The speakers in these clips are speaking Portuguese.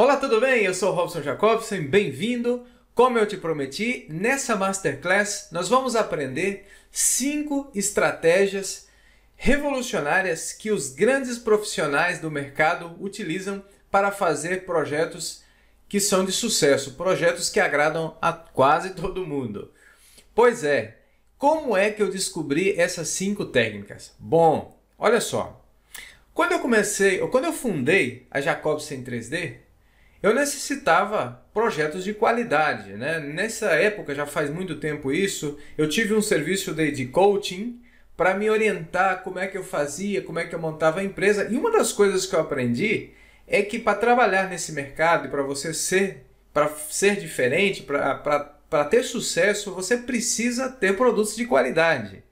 Olá, tudo bem? Eu sou o Robson Jacobson, bem-vindo. Como eu te prometi, nessa Masterclass nós vamos aprender 5 estratégias revolucionárias que os grandes profissionais do mercado utilizam para fazer projetos que são de sucesso, projetos que agradam a quase todo mundo. Pois é, como é que eu descobri essas 5 técnicas? Bom, olha só, quando eu fundei a Jacobson 3D, eu necessitava projetos de qualidade, né? Nessa época, já faz muito tempo isso, eu tive um serviço de coaching para me orientar como é que eu fazia, como é que eu montava a empresa. E uma das coisas que eu aprendi é que para trabalhar nesse mercado e para ser diferente, para ter sucesso, você precisa ter produtos de qualidade.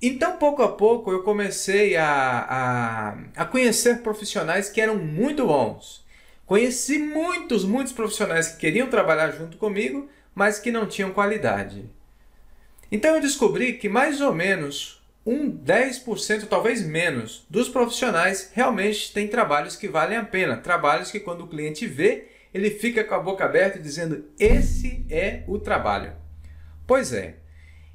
Então, pouco a pouco, eu comecei a conhecer profissionais que eram muito bons. Conheci muitos profissionais que queriam trabalhar junto comigo, mas que não tinham qualidade. Então eu descobri que mais ou menos 10%, talvez menos, dos profissionais realmente têm trabalhos que valem a pena. Trabalhos que quando o cliente vê, ele fica com a boca aberta dizendo: esse é o trabalho. Pois é.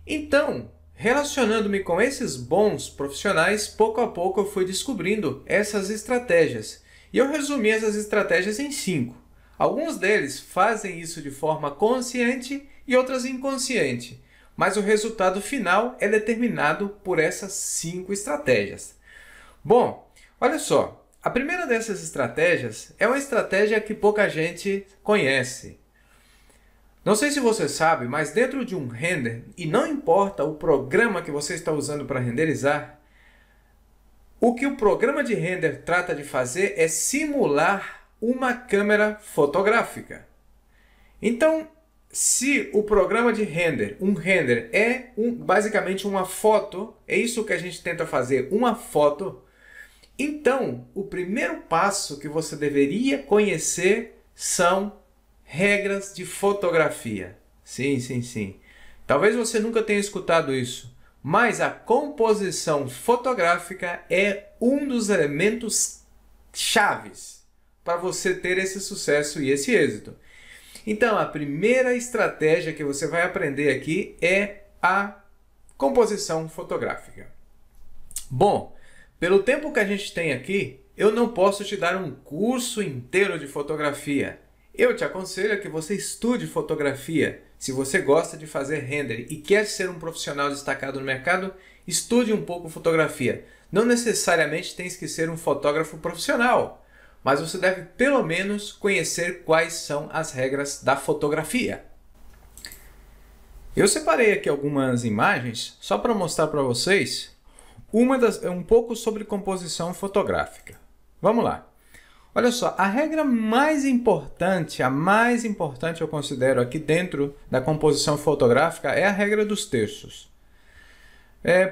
Então, relacionando-me com esses bons profissionais, pouco a pouco eu fui descobrindo essas estratégias. E eu resumi essas estratégias em 5. Alguns deles fazem isso de forma consciente e outras inconsciente. Mas o resultado final é determinado por essas 5 estratégias. Bom, olha só. A primeira dessas estratégias é uma estratégia que pouca gente conhece. Não sei se você sabe, mas dentro de um render, e não importa o programa que você está usando para renderizar, o que o programa de render trata de fazer é simular uma câmera fotográfica. Então, se o programa de render, um render, é basicamente uma foto, é isso que a gente tenta fazer, uma foto, então o primeiro passo que você deveria conhecer são regras de fotografia. Sim. Talvez você nunca tenha escutado isso. Mas a composição fotográfica é um dos elementos chaves para você ter esse sucesso e esse êxito. Então, a primeira estratégia que você vai aprender aqui é a composição fotográfica. Bom, pelo tempo que a gente tem aqui, eu não posso te dar um curso inteiro de fotografia. Eu te aconselho que você estude fotografia. Se você gosta de fazer render e quer ser um profissional destacado no mercado, estude um pouco fotografia. Não necessariamente tens que ser um fotógrafo profissional, mas você deve pelo menos conhecer quais são as regras da fotografia. Eu separei aqui algumas imagens só para mostrar para vocês um pouco sobre composição fotográfica. Vamos lá. Olha só, a regra mais importante, a mais importante eu considero aqui dentro da composição fotográfica é a regra dos terços.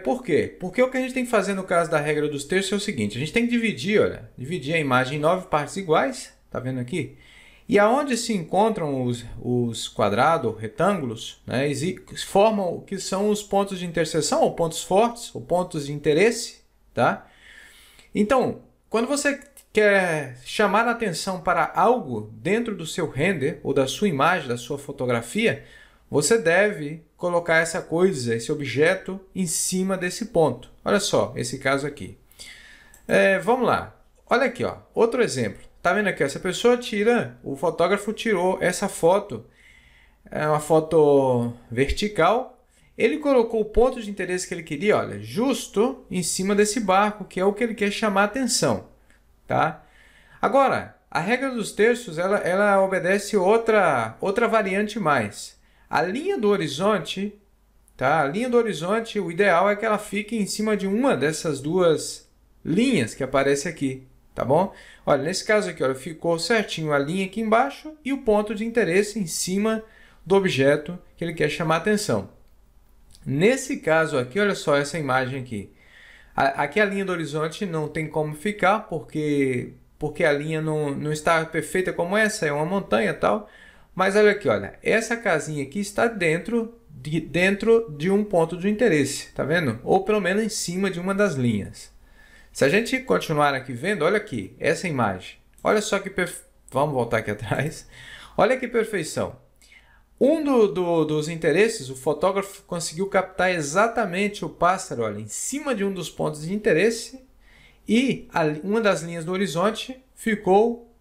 Por quê? Porque o que a gente tem que fazer no caso da regra dos terços é o seguinte: a gente tem que dividir a imagem em 9 partes iguais, tá vendo aqui? E aonde se encontram os quadrados, retângulos, né, formam o que são os pontos de interseção, ou pontos fortes, ou pontos de interesse, tá? Então, quando você quer chamar a atenção para algo dentro do seu render, ou da sua imagem, da sua fotografia, você deve colocar essa coisa, esse objeto, em cima desse ponto. Olha só, esse caso aqui. Vamos lá. Olha aqui, ó, outro exemplo. Tá vendo aqui? Essa pessoa o fotógrafo tirou essa foto, é uma foto vertical. Ele colocou o ponto de interesse que ele queria, olha, justo em cima desse barco, que é o que ele quer chamar a atenção. Tá? Agora, a regra dos terços ela obedece outra variante mais. A linha do horizonte, tá? A linha do horizonte, o ideal é que ela fique em cima de uma dessas duas linhas que aparece aqui, tá bom? Olha, nesse caso aqui, olha, ficou certinho a linha aqui embaixo e o ponto de interesse em cima do objeto que ele quer chamar a atenção. Nesse caso aqui, olha só essa imagem aqui. Aqui a linha do horizonte não tem como ficar, porque a linha não está perfeita como essa, é uma montanha e tal. Mas olha aqui, olha, essa casinha aqui está dentro de um ponto de interesse, tá vendo? Ou pelo menos em cima de uma das linhas. Se a gente continuar aqui vendo, olha aqui, essa imagem. Olha só que Vamos voltar aqui atrás. Olha que perfeição. Dos interesses, o fotógrafo conseguiu captar exatamente o pássaro, olha, em cima de um dos pontos de interesse, e uma das linhas do horizonte ficou,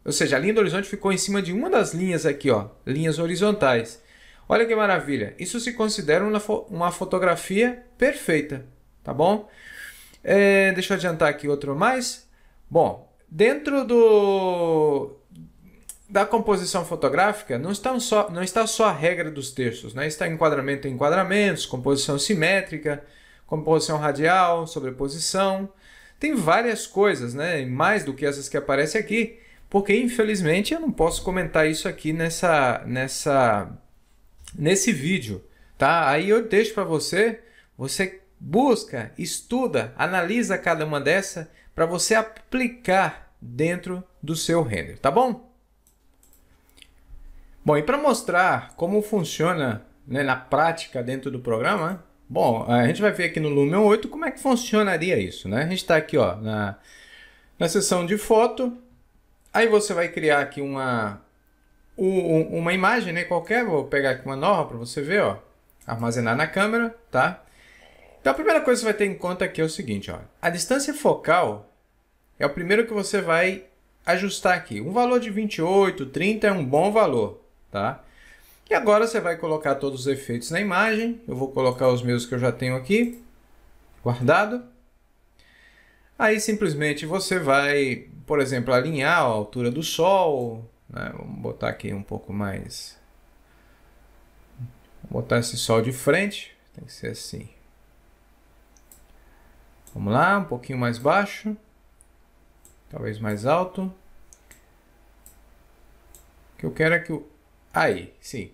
ou seja, a linha do horizonte ficou em cima de uma das linhas aqui, ó, linhas horizontais. Olha que maravilha. Isso se considera uma fotografia perfeita, tá bom? Deixa eu adiantar aqui outro mais. Bom, dentro da composição fotográfica não está só a regra dos terços, né? Está enquadramento em enquadramentos, composição simétrica, composição radial, sobreposição. Tem várias coisas, né? Mais do que essas que aparecem aqui, porque infelizmente eu não posso comentar isso aqui nesse vídeo, tá? Aí eu deixo para você busca, estuda, analisa cada uma dessas para você aplicar dentro do seu render, tá bom? Bom, e para mostrar como funciona, né, na prática dentro do programa, bom, a gente vai ver aqui no Lumion 8 como é que funcionaria isso, né? A gente está aqui, ó, na seção de foto, aí você vai criar aqui uma imagem, né, qualquer, vou pegar aqui uma nova para você ver, ó, armazenar na câmera, tá? Então a primeira coisa que você vai ter em conta aqui é o seguinte, ó, a distância focal é o primeiro que você vai ajustar aqui. Um valor de 28, 30 é um bom valor, tá? E agora você vai colocar todos os efeitos na imagem. Eu vou colocar os meus que eu já tenho aqui, guardado. Aí simplesmente você vai, por exemplo, alinhar a altura do sol, né? Vamos botar aqui um pouco mais. Vou botar esse sol de frente, tem que ser assim. Vamos lá, um pouquinho mais baixo, talvez mais alto. O que eu quero é que o aí, sim,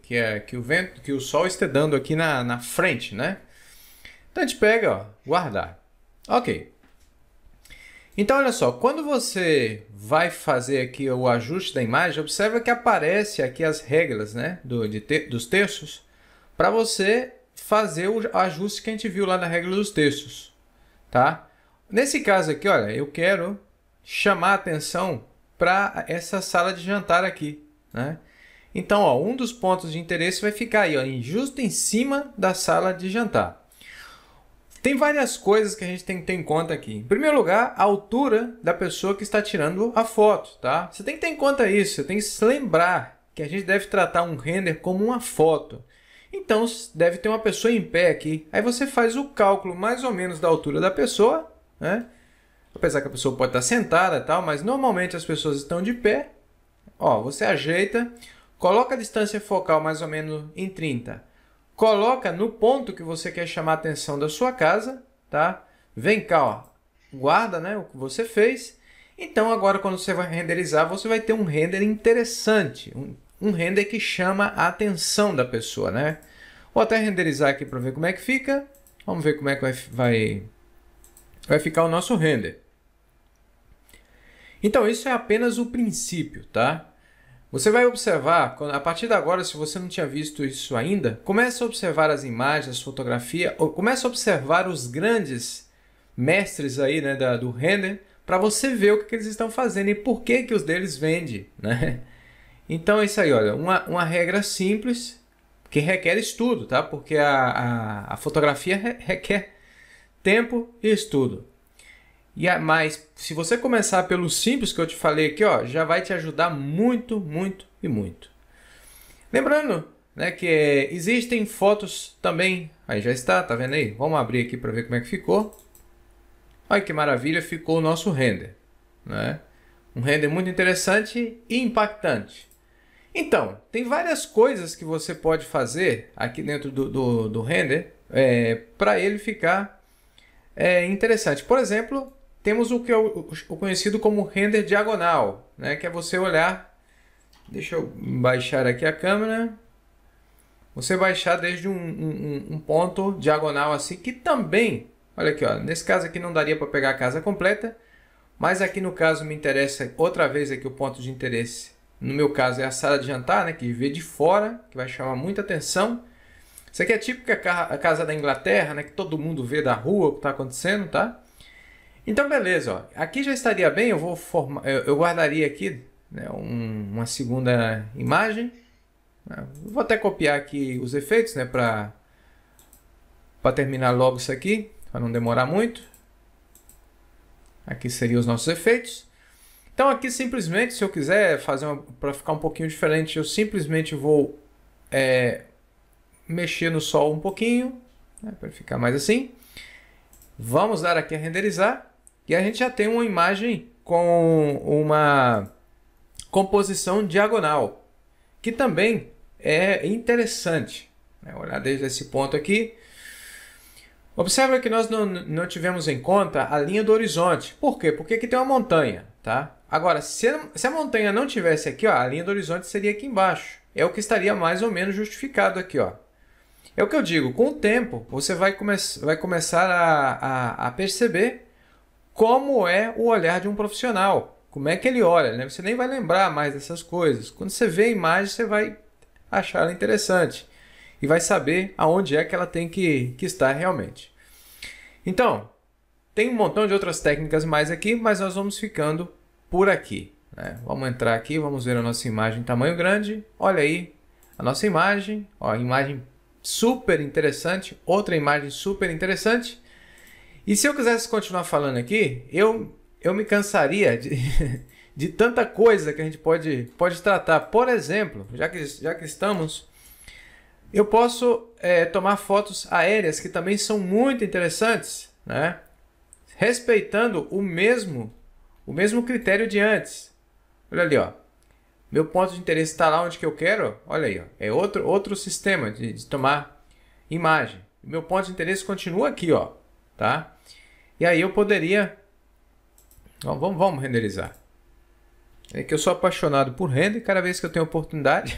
que o vento, que o sol esteja dando aqui na frente, né? Então a gente pega, ó, guardar. OK. Então olha só, quando você vai fazer aqui o ajuste da imagem, observa que aparece aqui as regras, né, dos terços, para você fazer o ajuste que a gente viu lá na regra dos terços, tá? Nesse caso aqui, olha, eu quero chamar a atenção para essa sala de jantar aqui, né? Então, ó, um dos pontos de interesse vai ficar aí, ó, justo em cima da sala de jantar. Tem várias coisas que a gente tem que ter em conta aqui. Em primeiro lugar, a altura da pessoa que está tirando a foto, tá? Você tem que ter em conta isso, você tem que se lembrar que a gente deve tratar um render como uma foto. Então, deve ter uma pessoa em pé aqui. Aí você faz o cálculo mais ou menos da altura da pessoa, né? Apesar que a pessoa pode estar sentada e tal, mas normalmente as pessoas estão de pé. Ó, você ajeita, coloca a distância focal mais ou menos em 30. Coloca no ponto que você quer chamar a atenção da sua casa, tá? Vem cá, ó, guarda, né, o que você fez. Então agora quando você vai renderizar, você vai ter um render interessante, um render que chama a atenção da pessoa, né? Vou até renderizar aqui para ver como é que fica. Vamos ver como é que vai ficar o nosso render. Então isso é apenas o princípio, tá? Você vai observar, a partir de agora, se você não tinha visto isso ainda, comece a observar as imagens, as fotografias, ou comece a observar os grandes mestres aí, né, do render, para você ver o que eles estão fazendo e por que os deles vendem, né? Então é isso aí, olha, uma regra simples que requer estudo, tá? Porque a fotografia requer tempo e estudo. Mas se você começar pelo simples que eu te falei aqui, ó, já vai te ajudar muito, muito e muito. Lembrando, né, que existem fotos também. Aí já está, tá vendo aí? Vamos abrir aqui para ver como é que ficou. Olha que maravilha, ficou o nosso render, né? Um render muito interessante e impactante. Então, tem várias coisas que você pode fazer aqui dentro do render para ele ficar interessante. Por exemplo, temos o que é o conhecido como render diagonal, né? Que é você olhar. Deixa eu baixar aqui a câmera. Você baixar desde um ponto diagonal assim, que também, olha aqui, ó, nesse caso aqui não daria para pegar a casa completa, mas aqui no caso me interessa outra vez aqui o ponto de interesse. No meu caso é a sala de jantar, né? Que vê de fora, que vai chamar muita atenção. Isso aqui é típica a casa da Inglaterra, né? Que todo mundo vê da rua o que está acontecendo, tá? Então, beleza, ó. Aqui já estaria bem, eu guardaria aqui, né, uma segunda imagem. Vou até copiar aqui os efeitos, né, para terminar logo isso aqui, para não demorar muito. Aqui seriam os nossos efeitos. Então aqui simplesmente, se eu quiser fazer para ficar um pouquinho diferente, eu simplesmente vou mexer no sol um pouquinho, né, para ficar mais assim. Vamos dar aqui a renderizar e a gente já tem uma imagem com uma composição diagonal, que também é interessante, né? Olhar desde esse ponto aqui. Observa que nós não tivemos em conta a linha do horizonte. Por quê? Porque aqui tem uma montanha, tá? Agora, se a montanha não tivesse aqui, ó, a linha do horizonte seria aqui embaixo. É o que estaria mais ou menos justificado aqui, ó. É o que eu digo, com o tempo você vai começar a perceber como é o olhar de um profissional. Como é que ele olha, né? Você nem vai lembrar mais dessas coisas. Quando você vê a imagem, você vai achar ela interessante e vai saber aonde é que ela tem que estar realmente. Então, tem um montão de outras técnicas mais aqui, mas nós vamos ficando por aqui, né? Vamos entrar aqui, vamos ver a nossa imagem em tamanho grande. Olha aí a nossa imagem, ó, imagem super interessante, outra imagem super interessante. E se eu quisesse continuar falando aqui, eu me cansaria de tanta coisa que a gente pode tratar. Por exemplo, já que estamos, eu posso tomar fotos aéreas que também são muito interessantes, né? Respeitando o mesmo critério de antes. Olha ali, ó. Meu ponto de interesse está lá onde que eu quero. Olha aí, ó. É outro sistema de tomar imagem. Meu ponto de interesse continua aqui, ó, tá? E aí eu poderia... Vamos renderizar. É que eu sou apaixonado por render, cada vez que eu tenho oportunidade,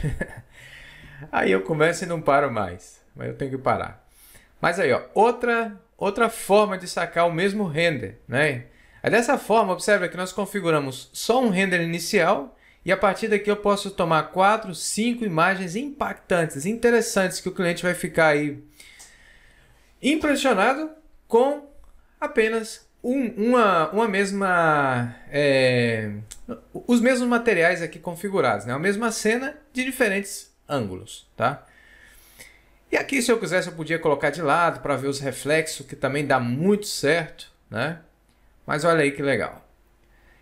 aí eu começo e não paro mais. Mas eu tenho que parar. Mas aí, ó, outra forma de sacar o mesmo render, né? Aí dessa forma, observa que nós configuramos só um render inicial e a partir daqui eu posso tomar 4, 5 imagens impactantes, interessantes, que o cliente vai ficar aí impressionado com apenas os mesmos materiais aqui configurados, né? A mesma cena de diferentes ângulos, tá? E aqui, se eu quisesse, eu podia colocar de lado para ver os reflexos, que também dá muito certo, né? Mas olha aí que legal.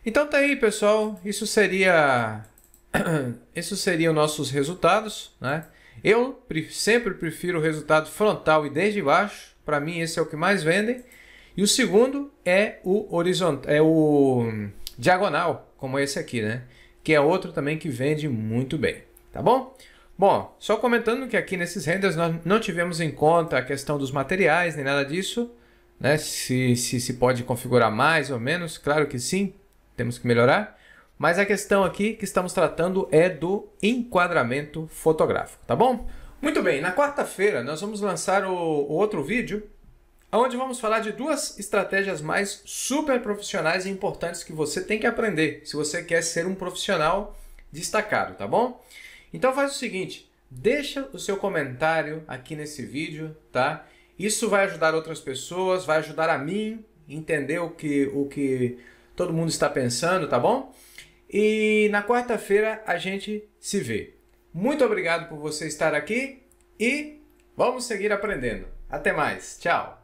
Então tá aí, pessoal. Isso seria os nossos resultados, né? Eu sempre prefiro o resultado frontal e desde baixo. Para mim, esse é o que mais vendem. E o segundo é o diagonal, como esse aqui, né? Que é outro também que vende muito bem, tá bom? Bom, só comentando que aqui nesses renders nós não tivemos em conta a questão dos materiais, nem nada disso, né? Se pode configurar mais ou menos, claro que sim, temos que melhorar. Mas a questão aqui que estamos tratando é do enquadramento fotográfico, tá bom? Muito bem, na quarta-feira nós vamos lançar o outro vídeo, onde vamos falar de duas estratégias mais super profissionais e importantes que você tem que aprender se você quer ser um profissional destacado, tá bom? Então faz o seguinte, deixa o seu comentário aqui nesse vídeo, tá? Isso vai ajudar outras pessoas, vai ajudar a mim entender o que todo mundo está pensando, tá bom? E na quarta-feira a gente se vê. Muito obrigado por você estar aqui e vamos seguir aprendendo. Até mais, tchau!